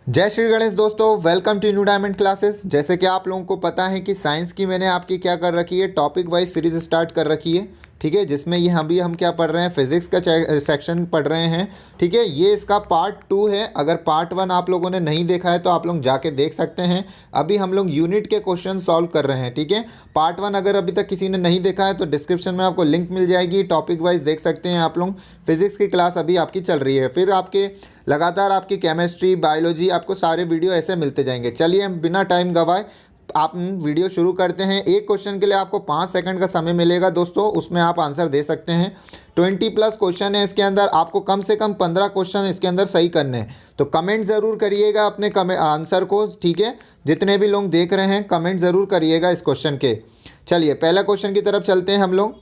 जय श्री गणेश दोस्तों, welcome to new diamond classes. जैसे कि आप लोगों को पता है कि साइंस की मैंने आपकी क्या कर रखी है, टॉपिक वाइज सीरीज स्टार्ट कर रखी है। ठीक है, जिसमें ये हम क्या पढ़ रहे हैं, फिजिक्स का सेक्शन पढ़ रहे हैं। ठीक है, ये इसका पार्ट 2 है। अगर पार्ट 1 आप लोगों ने नहीं देखा है तो आप लोग जाके देख सकते हैं। अभी हम लोग यूनिट के क्वेश्चन सॉल्व कर रहे हैं। ठीक है, पार्ट 1 अगर अभी तक किसी ने नहीं देखा है तो डिस्क्रिप्शन में आपको लिंक मिल जाएगी, टॉपिक वाइज देख सकते हैं आप लोग। फिजिक्स की क्लास अभी आपकी चल रही है, फिर आपके लगातार आपकी केमिस्ट्री, बायोलॉजी, आपको सारे वीडियो ऐसे मिलते जाएंगे। चलिए हम बिना टाइम गवाए आप वीडियो शुरू करते हैं। एक क्वेश्चन के लिए आपको 5 सेकंड का समय मिलेगा दोस्तों, उसमें आप आंसर दे सकते हैं। 20+ क्वेश्चन है इसके अंदर, आपको कम से कम 15 क्वेश्चन इसके अंदर सही करने हैं। तो कमेंट ज़रूर करिएगा अपने आंसर को। ठीक है, जितने भी लोग देख रहे हैं कमेंट ज़रूर करिएगा इस क्वेश्चन के। चलिए पहला क्वेश्चन की तरफ चलते हैं हम लोग।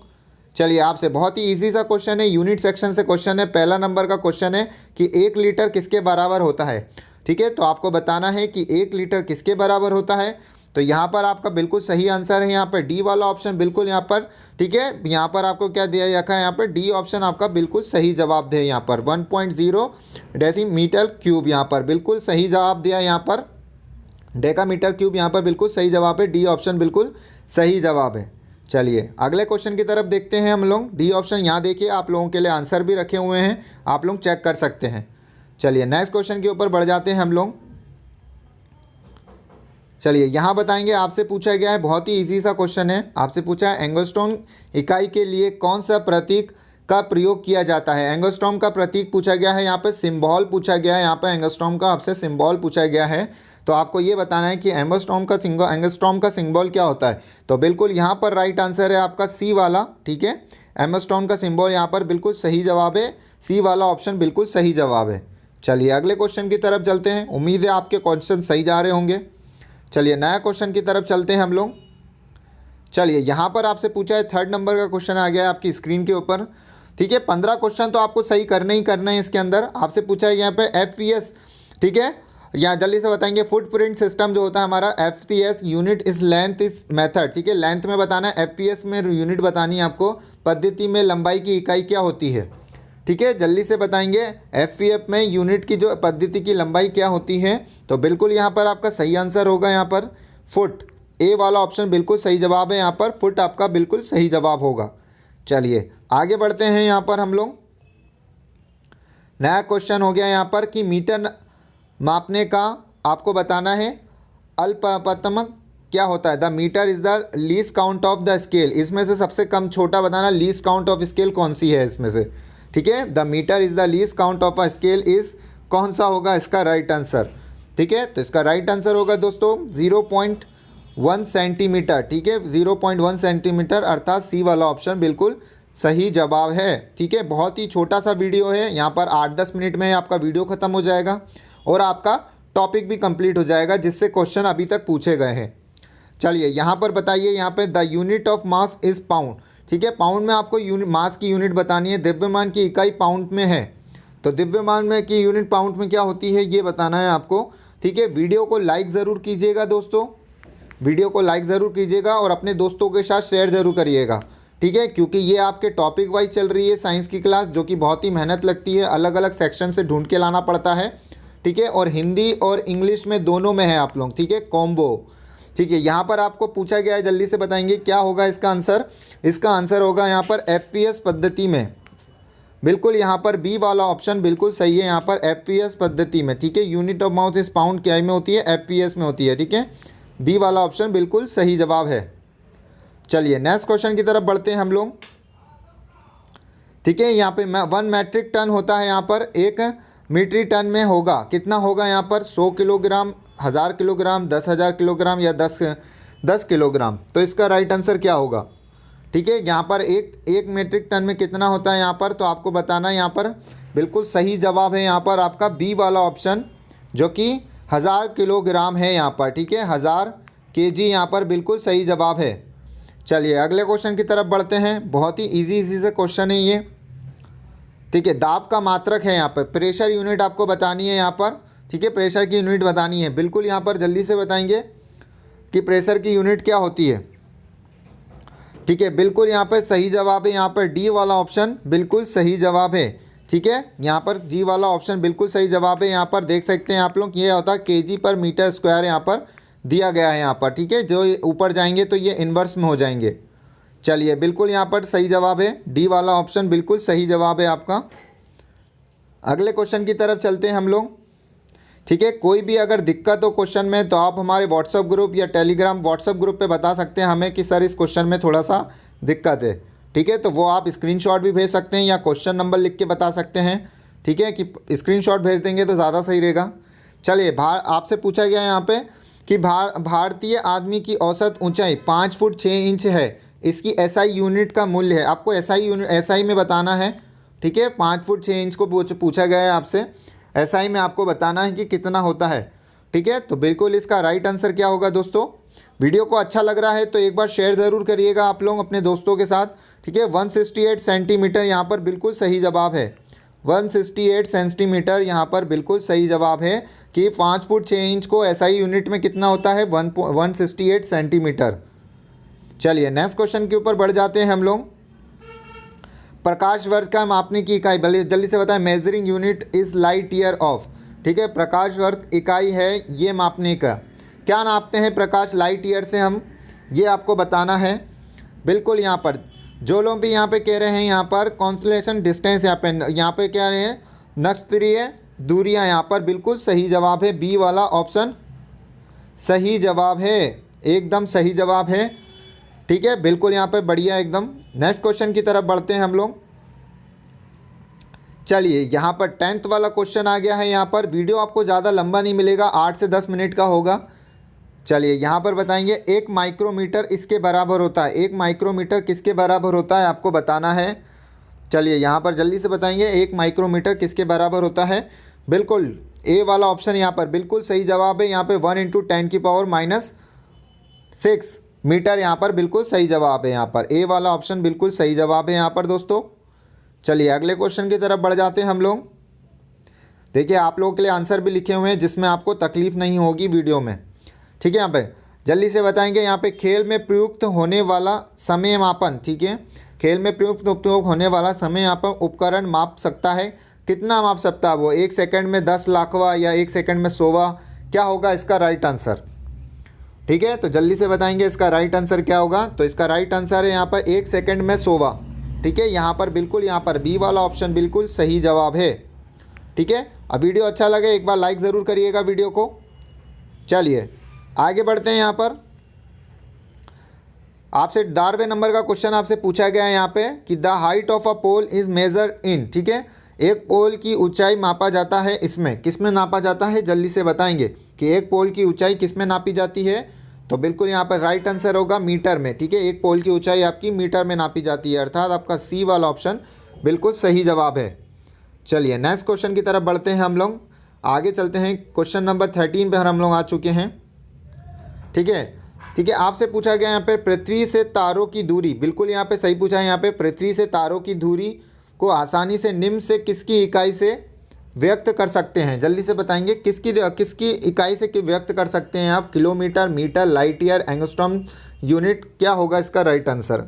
चलिए आपसे बहुत ही इजी सा क्वेश्चन है, यूनिट सेक्शन से क्वेश्चन है। पहला नंबर का क्वेश्चन है कि 1 लीटर किसके बराबर होता है। ठीक है, तो आपको बताना है कि 1 लीटर किसके बराबर होता है। तो यहाँ पर आपका बिल्कुल सही आंसर है, यहाँ पर डी वाला ऑप्शन बिल्कुल यहाँ पर। ठीक है, यहाँ पर आपको क्या दिया रखा है, यहाँ पर डी ऑप्शन आपका बिल्कुल सही जवाब दे। यहाँ पर 1.0 डेसीमीटर क्यूब, यहाँ पर बिल्कुल सही जवाब दिया। यहाँ पर डेकामीटर क्यूब, यहाँ पर बिल्कुल सही जवाब है। डी ऑप्शन बिल्कुल सही जवाब है। चलिए अगले क्वेश्चन की तरफ देखते हैं हम लोग। डी ऑप्शन यहाँ देखिए, आप लोगों के लिए आंसर भी रखे हुए हैं, आप लोग चेक कर सकते हैं। चलिए नेक्स्ट क्वेश्चन के ऊपर बढ़ जाते हैं हम लोग। चलिए यहाँ बताएंगे, आपसे पूछा गया है, बहुत ही इजी सा क्वेश्चन है। आपसे पूछा है एंगस्ट्रॉम इकाई के लिए कौन सा प्रतीक का प्रयोग किया जाता है। एंगस्ट्रॉम का प्रतीक पूछा गया है, यहाँ पर सिंबल पूछा गया है। यहाँ पर एंगस्ट्रॉम का आपसे सिंबल पूछा गया है, तो आपको ये बताना है कि एंगस्ट्रॉम का सिंबल क्या होता है। तो बिल्कुल यहाँ पर राइट आंसर है आपका सी वाला। ठीक है, एंगस्ट्रॉम का सिंबल यहाँ पर बिल्कुल सही जवाब है, सी वाला ऑप्शन बिल्कुल सही जवाब है। चलिए अगले क्वेश्चन की तरफ चलते हैं, उम्मीद है आपके क्वेश्चन सही जा रहे होंगे। चलिए नया क्वेश्चन की तरफ चलते हैं हम लोग। चलिए यहाँ पर आपसे पूछा है, 3rd नंबर का क्वेश्चन आ गया है आपकी स्क्रीन के ऊपर। ठीक है, 15 क्वेश्चन तो आपको सही करने ही करना है इसके अंदर। आपसे पूछा है यहाँ पे FPS। ठीक है, यहाँ जल्दी से बताएंगे, फुटप्रिंट सिस्टम जो होता है हमारा, FPS unit is length is method. ठीक है, लेंथ में बताना है, FPS में यूनिट बतानी है आपको, पद्धति में लंबाई की इकाई क्या होती है। ठीक है, जल्दी से बताएंगे FPF में यूनिट की जो पद्धति की लंबाई क्या होती है। तो बिल्कुल यहाँ पर आपका सही आंसर होगा यहाँ पर फुट। ए वाला ऑप्शन बिल्कुल सही जवाब है, यहाँ पर फुट आपका बिल्कुल सही जवाब होगा। चलिए आगे बढ़ते हैं यहाँ पर हम लोग। नया क्वेश्चन हो गया यहाँ पर कि मीटर मापने का आपको बताना है अल्पतमक क्या होता है। The metre is the least count of the scale, इसमें से सबसे कम छोटा बताना, लीस्ट काउंट ऑफ स्केल कौन सी है इसमें से। ठीक है, the metre is the least count of a scale is, कौन सा होगा इसका राइट आंसर। ठीक है, तो इसका राइट आंसर होगा दोस्तों 0.1 सेंटीमीटर। ठीक है, 0.1 सेंटीमीटर अर्थात सी वाला ऑप्शन बिल्कुल सही जवाब है। ठीक है, बहुत ही छोटा सा वीडियो है, यहाँ पर 8-10 मिनट में आपका वीडियो ख़त्म हो जाएगा और आपका टॉपिक भी कंप्लीट हो जाएगा, जिससे क्वेश्चन अभी तक पूछे गए हैं। चलिए यहाँ पर बताइए, यहाँ पे the unit of mass is pound. ठीक है, पाउंड में आपको मास की यूनिट बतानी है, द्रव्यमान की इकाई पाउंड में है। तो द्रव्यमान में की यूनिट पाउंड में क्या होती है ये बताना है आपको। ठीक है, वीडियो को लाइक ज़रूर कीजिएगा दोस्तों, वीडियो को लाइक ज़रूर कीजिएगा और अपने दोस्तों के साथ शेयर ज़रूर करिएगा। ठीक है, क्योंकि ये आपके टॉपिक वाइज चल रही है साइंस की क्लास, जो कि बहुत ही मेहनत लगती है, अलग अलग सेक्शन से ढूंढ के लाना पड़ता है। ठीक है, और हिंदी और इंग्लिश में दोनों में है आप लोग। ठीक है, कॉम्बो। ठीक है, यहाँ पर आपको पूछा गया है, जल्दी से बताएंगे क्या होगा इसका आंसर। इसका आंसर होगा यहाँ पर FPS पद्धति में, बिल्कुल यहाँ पर बी वाला ऑप्शन बिल्कुल सही है, यहाँ पर FPS पद्धति में। ठीक है, यूनिट ऑफ मास इस पाउंड क्या में होती है, FPS में होती है। ठीक है, बी वाला ऑप्शन बिल्कुल सही जवाब है। चलिए नेक्स्ट क्वेश्चन की तरफ बढ़ते हैं हम लोग। ठीक है, यहाँ पे 1 मैट्रिक टन होता है, यहाँ पर 1 मीट्रिक टन में होगा, कितना होगा यहाँ पर 100 किलोग्राम, 1000 किलोग्राम, 10,000 किलोग्राम या 10 किलोग्राम। तो इसका राइट आंसर क्या होगा। ठीक है, यहाँ पर एक मीट्रिक टन में कितना होता है यहाँ पर, तो आपको बताना है। यहाँ पर बिल्कुल सही जवाब है यहाँ पर आपका बी वाला ऑप्शन, जो कि 1000 किलोग्राम है यहाँ पर। ठीक है, 1000 kg यहाँ पर बिल्कुल सही जवाब है। चलिए अगले क्वेश्चन की तरफ बढ़ते हैं, बहुत ही इजी से क्वेश्चन है ये। ठीक है, दाब का मात्रक है, यहाँ पर प्रेशर यूनिट आपको बतानी है यहाँ पर। ठीक है, प्रेशर की यूनिट बतानी है, बिल्कुल यहाँ पर जल्दी से बताएंगे कि प्रेशर की यूनिट क्या होती है। ठीक है, बिल्कुल यहाँ पर सही जवाब है, यहाँ पर डी वाला ऑप्शन बिल्कुल सही जवाब है। ठीक है, यहाँ पर जी वाला ऑप्शन बिल्कुल सही जवाब है। यहाँ पर देख सकते हैं आप लोग, ये होता है केजी पर मीटर स्क्वायर यहाँ पर दिया गया है यहाँ पर। ठीक है, जो ऊपर जाएंगे तो ये इन्वर्स में हो जाएंगे। चलिए, बिल्कुल यहाँ पर सही जवाब है, डी वाला ऑप्शन बिल्कुल सही जवाब है आपका। अगले क्वेश्चन की तरफ चलते हैं हम लोग। ठीक है, कोई भी अगर दिक्कत हो क्वेश्चन में तो आप हमारे व्हाट्सअप ग्रुप या टेलीग्राम व्हाट्सअप ग्रुप पे बता सकते हैं हमें कि सर इस क्वेश्चन में थोड़ा सा दिक्कत है। ठीक है, तो वो आप स्क्रीनशॉट भी भेज सकते हैं या क्वेश्चन नंबर लिख के बता सकते हैं। ठीक है, कि स्क्रीनशॉट भेज देंगे तो ज़्यादा सही रहेगा। चलिए, आपसे पूछा गया है यहाँ पे कि भारतीय आदमी की औसत ऊंचाई 5 फुट 6 इंच है, इसकी एसआई यूनिट का मूल्य है। आपको एसआई में बताना है। ठीक है, 5 फुट 6 इंच को पूछा गया है आपसे, एसआई में आपको बताना है कि कितना होता है। ठीक है, तो बिल्कुल इसका राइट आंसर क्या होगा दोस्तों। वीडियो को अच्छा लग रहा है तो एक बार शेयर ज़रूर करिएगा आप लोग अपने दोस्तों के साथ। ठीक है, 168 सेंटीमीटर यहाँ पर बिल्कुल सही जवाब है। 168 सेंटीमीटर यहाँ पर बिल्कुल सही जवाब है कि 5 फुट 6 इंच को एसआई यूनिट में कितना होता है, 168 सेंटीमीटर। चलिए, नेक्स्ट क्वेश्चन के ऊपर बढ़ जाते हैं हम लोग। प्रकाश वर्ष का मापने की इकाई जल्दी से बताएं। Measuring unit is light year of. ठीक है, प्रकाश वर्ष इकाई है ये मापने का। क्या नापते हैं प्रकाश लाइट ईयर से हम, ये आपको बताना है। बिल्कुल यहाँ पर जो लोग भी यहाँ पे कह रहे हैं यहाँ पर कॉन्स्टलेशन डिस्टेंस यहाँ पे क्या रहे हैं, नक्षत्रीय दूरियाँ, यहाँ पर बिल्कुल सही जवाब है। बी वाला ऑप्शन सही जवाब है, एकदम सही जवाब है। ठीक है, बिल्कुल यहाँ पे बढ़िया एकदम। नेक्स्ट क्वेश्चन की तरफ बढ़ते हैं हम लोग। चलिए, यहाँ पर 10th वाला क्वेश्चन आ गया है। यहाँ पर वीडियो आपको ज़्यादा लंबा नहीं मिलेगा, 8 से 10 मिनट का होगा। चलिए, यहाँ पर बताएंगे 1 माइक्रोमीटर इसके बराबर होता है। 1 माइक्रोमीटर किसके बराबर होता है आपको बताना है। चलिए, यहाँ पर जल्दी से बताएंगे 1 माइक्रोमीटर किसके बराबर होता है। बिल्कुल ए वाला ऑप्शन यहाँ पर बिल्कुल सही जवाब है। यहाँ पे 1 × 10⁻⁶ मीटर यहाँ पर बिल्कुल सही जवाब है। यहाँ पर ए वाला ऑप्शन बिल्कुल सही जवाब है यहाँ पर दोस्तों। चलिए, अगले क्वेश्चन की तरफ बढ़ जाते हैं हम लोग। देखिए, आप लोगों के लिए आंसर भी लिखे हुए हैं जिसमें आपको तकलीफ़ नहीं होगी वीडियो में। ठीक है, यहाँ पे जल्दी से बताएंगे। यहाँ पे खेल में प्रयुक्त होने वाला समय मापन। ठीक है, खेल में प्रयुक्त उपयोग होने वाला समय यहाँ पर उपकरण माप सकता है। कितना माप सकता है वो, 1 सेकंड में 10 लाखवां या 1 सेकंड में 100वां, क्या होगा इसका राइट आंसर। ठीक है, तो जल्दी से बताएंगे इसका राइट आंसर क्या होगा। तो इसका राइट आंसर है यहाँ पर 1 सेकंड में 100वां। ठीक है, यहाँ पर बिल्कुल यहाँ पर बी वाला ऑप्शन बिल्कुल सही जवाब है। ठीक है, अब वीडियो अच्छा लगे एक बार लाइक ज़रूर करिएगा वीडियो को। चलिए, आगे बढ़ते हैं। यहाँ पर आपसे 12वें नंबर का क्वेश्चन आपसे पूछा गया है यहाँ पे कि the height of a pole is measure in. ठीक है, एक पोल की ऊंचाई मापा जाता है, इसमें किस में नापा जाता है, जल्दी से बताएंगे कि एक पोल की ऊंचाई किस में नापी जाती है। तो बिल्कुल यहाँ पर राइट आंसर होगा मीटर में। ठीक है, एक पोल की ऊंचाई आपकी मीटर में नापी जाती है, अर्थात आपका सी वाला ऑप्शन बिल्कुल सही जवाब है। चलिए, नेक्स्ट क्वेश्चन की तरफ बढ़ते हैं हम लोग, आगे चलते हैं। क्वेश्चन नंबर 13 पर हम लोग आ चुके हैं। ठीक है, ठीक है, आपसे पूछा गया यहाँ पे पृथ्वी से तारों की दूरी, बिल्कुल यहाँ पे सही पूछा है। यहाँ पे पृथ्वी से तारों की दूरी को आसानी से निम्न से किसकी इकाई से व्यक्त कर सकते हैं, जल्दी से बताएंगे किसकी इकाई से व्यक्त कर सकते हैं आप। Kilometre, metre, light year, angstrom unit, क्या होगा इसका राइट आंसर।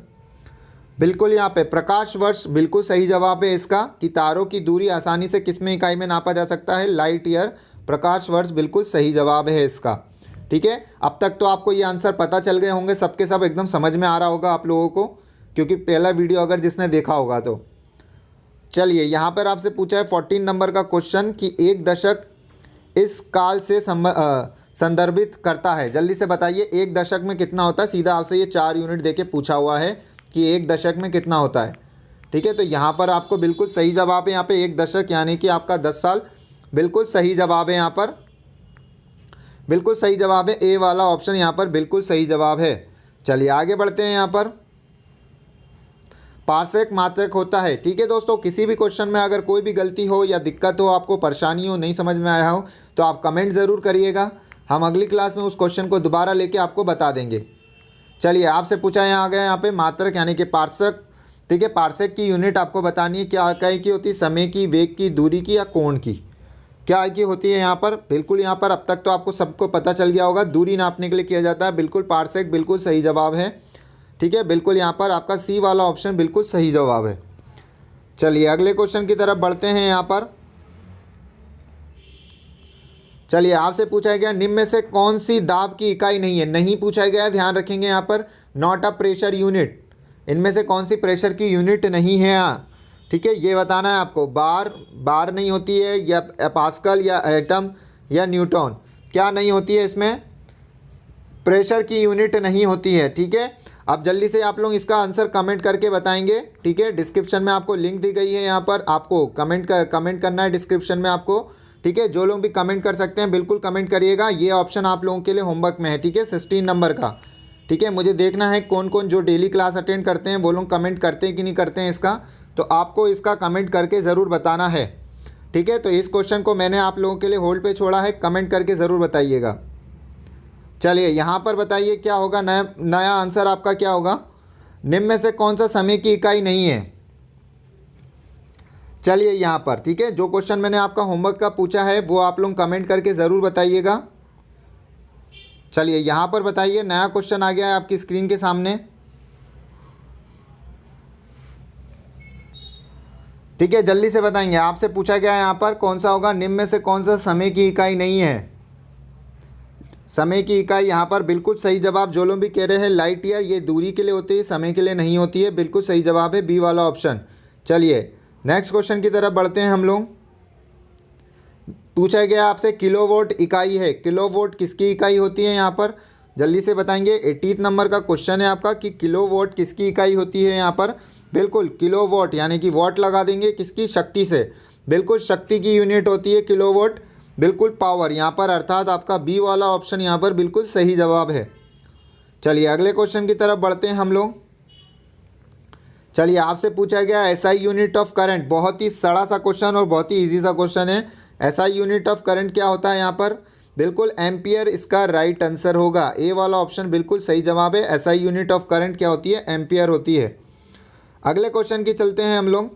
बिल्कुल यहाँ पे प्रकाश वर्ष बिल्कुल सही जवाब है इसका कि तारों की दूरी आसानी से किस में इकाई में नापा जा सकता है, लाइट ईयर। प्रकाश वर्ष बिल्कुल सही जवाब है इसका। ठीक है, अब तक तो आपको ये आंसर पता चल गए होंगे, सबके सब एकदम समझ में आ रहा होगा आप लोगों को, क्योंकि पहला वीडियो अगर जिसने देखा होगा तो। चलिए, यहाँ पर आपसे पूछा है 14 नंबर का क्वेश्चन कि एक दशक इस काल से संदर्भित करता है। जल्दी से बताइए एक दशक में कितना होता है। सीधा आपसे ये 4 यूनिट देके पूछा हुआ है कि एक दशक में कितना होता है। ठीक है, तो यहाँ पर आपको बिल्कुल सही जवाब है। यहाँ पे एक दशक यानी कि आपका 10 साल बिल्कुल सही जवाब है। यहाँ पर बिल्कुल सही जवाब है, ए वाला ऑप्शन यहाँ पर बिल्कुल सही जवाब है। चलिए, आगे बढ़ते हैं। यहाँ पर पार्सेक मात्रक होता है। ठीक है दोस्तों, किसी भी क्वेश्चन में अगर कोई भी गलती हो या दिक्कत हो, आपको परेशानी हो, नहीं समझ में आया हो, तो आप कमेंट ज़रूर करिएगा। हम अगली क्लास में उस क्वेश्चन को दोबारा लेके आपको बता देंगे। चलिए, आपसे पूछा है आ गया यहाँ पे मात्रक यानी कि पार्सेक। ठीक है, पार्सेक की यूनिट आपको बतानी है क्या इकाई की होती है, समय की, वेग की, दूरी की या कोण की, क्या की होती है यहाँ पर। बिल्कुल यहाँ पर अब तक तो आपको सबको पता चल गया होगा, दूरी नापने के लिए किया जाता है। बिल्कुल पार्सेक बिल्कुल सही जवाब है। ठीक है, बिल्कुल यहाँ पर आपका सी वाला ऑप्शन बिल्कुल सही जवाब है। चलिए अगले क्वेश्चन की तरफ बढ़ते हैं यहाँ पर। चलिए आपसे पूछा गया निम्न में से कौन सी दाब की इकाई नहीं है, नहीं पूछा गया है, ध्यान रखेंगे यहाँ पर, नॉट अ प्रेशर यूनिट। इनमें से कौन सी प्रेशर की यूनिट नहीं है यहाँ, ठीक है, ये बताना है आपको। बार नहीं होती है, या पास्कल या एटम या न्यूटन, क्या नहीं होती है इसमें, प्रेशर की यूनिट नहीं होती है, ठीक है। अब जल्दी से आप लोग इसका आंसर कमेंट करके बताएंगे, ठीक है। डिस्क्रिप्शन में आपको लिंक दी गई है, यहाँ पर आपको कमेंट करना है डिस्क्रिप्शन में आपको, ठीक है। जो लोग भी कमेंट कर सकते हैं बिल्कुल कमेंट करिएगा, ये ऑप्शन आप लोगों के लिए होमवर्क में है, ठीक है, 16 नंबर का, ठीक है। मुझे देखना है कौन कौन जो डेली क्लास अटेंड करते हैं वो लोग कमेंट करते हैं कि नहीं करते हैं इसका, तो आपको इसका कमेंट करके ज़रूर बताना है, ठीक है। तो इस क्वेश्चन को मैंने आप लोगों के लिए होल्ड पे छोड़ा है, कमेंट करके ज़रूर बताइएगा। चलिए यहाँ पर बताइए क्या होगा, नया आंसर आपका क्या होगा, निम्न में से कौन सा समय की इकाई नहीं है। चलिए यहाँ पर, ठीक है, जो क्वेश्चन मैंने आपका होमवर्क का पूछा है वो आप लोग कमेंट करके ज़रूर बताइएगा। चलिए यहाँ पर बताइए, नया क्वेश्चन आ गया है आपकी स्क्रीन के सामने, ठीक है, जल्दी से बताएंगे। आपसे पूछा गया है यहाँ पर कौन सा होगा, निम्न में से कौन सा समय की इकाई नहीं है। समय की इकाई यहाँ पर बिल्कुल सही जवाब जो लोग भी कह रहे हैं लाइट ईयर, ये दूरी के लिए होती है, समय के लिए नहीं होती है, बिल्कुल सही जवाब है बी वाला ऑप्शन। चलिए नेक्स्ट क्वेश्चन की तरफ बढ़ते हैं हम लोग। पूछा गया आपसे किलोवोल्ट इकाई है, किलोवोल्ट किसकी इकाई होती है यहाँ पर, जल्दी से बताएंगे। 18 नंबर का क्वेश्चन है आपका कि किलोवोल्ट किसकी इकाई होती है यहाँ पर, बिल्कुल किलोवोल्ट यानी कि वॉट लगा देंगे किसकी, शक्ति से, बिल्कुल शक्ति की यूनिट होती है किलोवोल्ट, बिल्कुल पावर यहाँ पर, अर्थात आपका बी वाला ऑप्शन यहाँ पर बिल्कुल सही जवाब है। चलिए अगले क्वेश्चन की तरफ बढ़ते हैं हम लोग। चलिए आपसे पूछा गया एसआई यूनिट ऑफ करंट, बहुत ही सड़ा सा क्वेश्चन और बहुत ही इजी सा क्वेश्चन है। एसआई यूनिट ऑफ करंट क्या होता है यहाँ पर, बिल्कुल एम्पियर इसका राइट आंसर होगा, ए वाला ऑप्शन बिल्कुल सही जवाब है। एसआई यूनिट ऑफ करंट क्या होती है, एम्पियर होती है। अगले क्वेश्चन की चलते हैं हम लोग।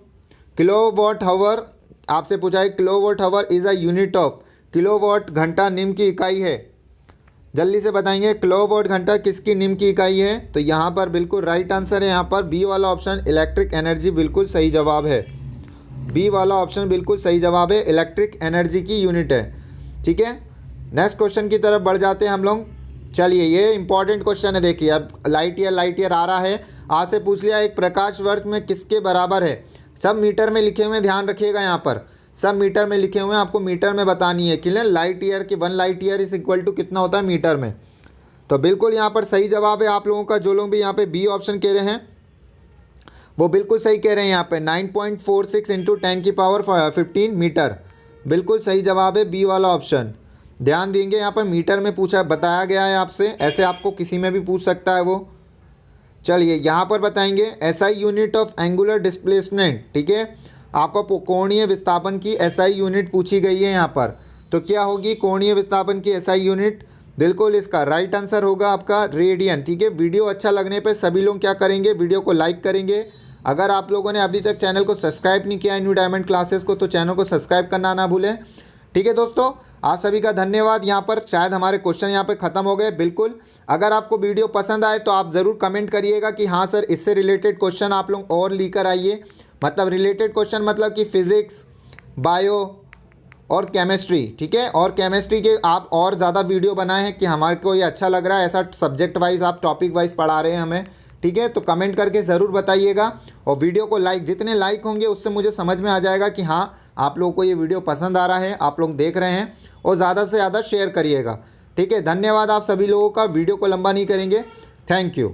किलोवाट हावर आपसे पूछा है, kilowatt hour is a unit of, kilowatt घंटा निम्न की इकाई है, जल्दी से बताएंगे किलोवाट घंटा किसकी निम्न की इकाई है। तो यहाँ पर बिल्कुल राइट आंसर है यहाँ पर बी वाला ऑप्शन, इलेक्ट्रिक एनर्जी बिल्कुल सही जवाब है, बी वाला ऑप्शन बिल्कुल सही जवाब है, इलेक्ट्रिक एनर्जी की यूनिट है, ठीक है। नेक्स्ट क्वेश्चन की तरफ बढ़ जाते हैं हम लोग। चलिए ये इंपॉर्टेंट क्वेश्चन है, देखिए अब लाइट ईयर आ रहा है, आज से पूछ लिया एक प्रकाश वर्ष में किसके बराबर है, सब मीटर में लिखे हुए हैं, ध्यान रखिएगा यहाँ पर सब मीटर में लिखे हुए हैं, आपको मीटर में बतानी है क्लियर। लाइट ईयर की 1 light year is equal to कितना होता है मीटर में, तो बिल्कुल यहाँ पर सही जवाब है आप लोगों का। जो लोग भी यहाँ पे बी ऑप्शन कह रहे हैं वो बिल्कुल सही कह रहे हैं, यहाँ पे 9.46 इंटू 10⁻15 मीटर, बिल्कुल सही जवाब है बी वाला ऑप्शन। ध्यान देंगे यहाँ पर मीटर में पूछा बताया गया है आपसे, ऐसे आपको किसी में भी पूछ सकता है वो। चलिए यहाँ पर बताएंगे SI unit of angular displacement, ठीक है, आपको कोणीय विस्थापन की एसआई यूनिट पूछी गई है यहाँ पर, तो क्या होगी कोणीय विस्थापन की एसआई यूनिट, बिल्कुल इसका राइट आंसर होगा आपका रेडियन, ठीक है। वीडियो अच्छा लगने पे सभी लोग क्या करेंगे, वीडियो को लाइक करेंगे। अगर आप लोगों ने अभी तक चैनल को सब्सक्राइब नहीं किया है न्यू डायमंड क्लासेस को, तो चैनल को सब्सक्राइब करना ना भूलें, ठीक है दोस्तों। आप सभी का धन्यवाद। यहाँ पर शायद हमारे क्वेश्चन यहाँ पे ख़त्म हो गए, बिल्कुल। अगर आपको वीडियो पसंद आए तो आप ज़रूर कमेंट करिएगा कि हाँ सर इससे रिलेटेड क्वेश्चन आप लोग और लेकर आइए, मतलब रिलेटेड क्वेश्चन मतलब कि फिज़िक्स, बायो और केमिस्ट्री, ठीक है, और केमिस्ट्री के आप और ज़्यादा वीडियो बनाए हैं कि हमारे को ये अच्छा लग रहा है, ऐसा सब्जेक्ट वाइज आप टॉपिक वाइज पढ़ा रहे हैं हमें, ठीक है। तो कमेंट करके ज़रूर बताइएगा और वीडियो को लाइक, जितने लाइक होंगे उससे मुझे समझ में आ जाएगा कि हाँ आप लोगों को ये वीडियो पसंद आ रहा है, आप लोग देख रहे हैं, और ज़्यादा से ज़्यादा शेयर करिएगा, ठीक है। धन्यवाद आप सभी लोगों का, वीडियो को लंबा नहीं करेंगे, थैंक यू।